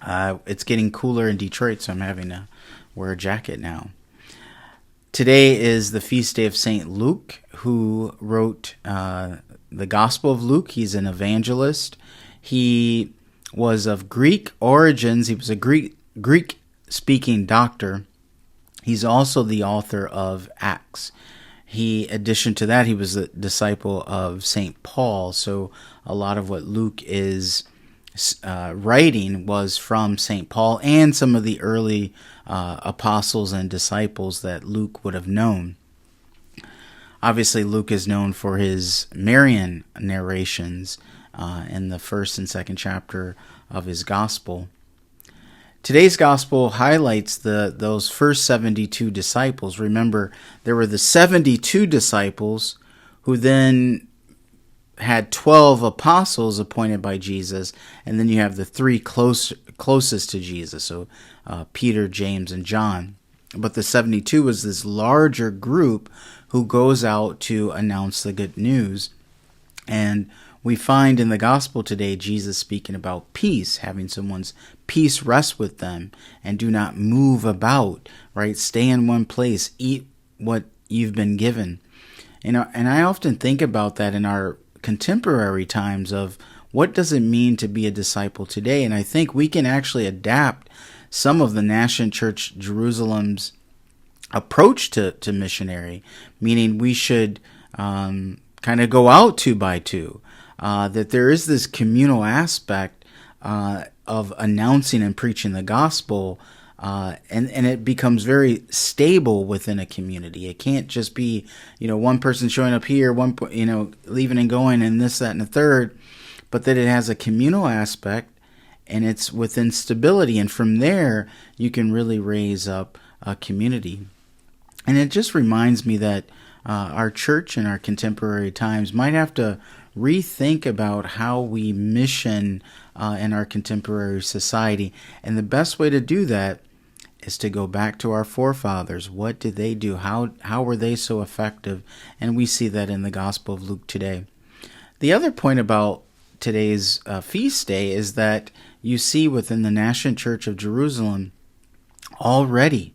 It's getting cooler in Detroit, so I'm having to wear a jacket now. Today is the feast day of St. Luke, who wrote the Gospel of Luke. He's an evangelist. He was of Greek origins. He was a Greek-speaking doctor. He's also the author of Acts. In addition to that, he was a disciple of St. Paul. So a lot of what Luke is writing was from St. Paul and some of the early apostles and disciples that Luke would have known. Obviously, Luke is known for his Marian narrations in the first and second chapter of his gospel. Today's gospel highlights those first 72 disciples. Remember, there were the 72 disciples who then had 12 apostles appointed by Jesus, and then you have the three closest to Jesus, so Peter, James, and John. But the 72 was this larger group who goes out to announce the good news. And we find in the gospel today Jesus speaking about peace, having someone's peace rest with them, and do not move about, right? Stay in one place, eat what you've been given. And I often think about that in our contemporary times of what does it mean to be a disciple today? And I think we can actually adapt some of the National Church Jerusalem's approach to missionary, meaning we should kind of go out two by two, that there is this communal aspect of announcing and preaching the gospel, and it becomes very stable within a community. It can't just be, one person showing up here, leaving and going, and this, that, and the third, but that it has a communal aspect, and it's within stability. And from there, you can really raise up a community. And it just reminds me that our church in our contemporary times might have to rethink about how we mission in our contemporary society. And the best way to do that is to go back to our forefathers. What did they do? How were they so effective? And we see that in the Gospel of Luke today. The other point about today's feast day is that you see within the National Church of Jerusalem already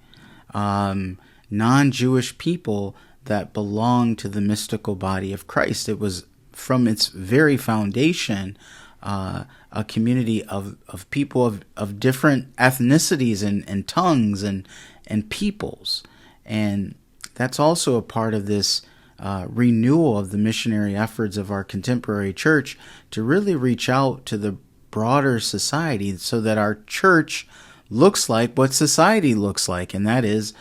non-Jewish people that belong to the mystical body of Christ. It was from its very foundation a community of people of different ethnicities and tongues and peoples. And that's also a part of this renewal of the missionary efforts of our contemporary church to really reach out to the broader society so that our church looks like what society looks like, and that is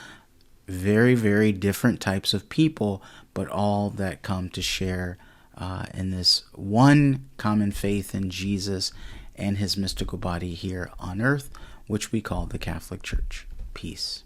very, very different types of people, but all that come to share in this one common faith in Jesus and his mystical body here on earth, which we call the Catholic Church. Peace.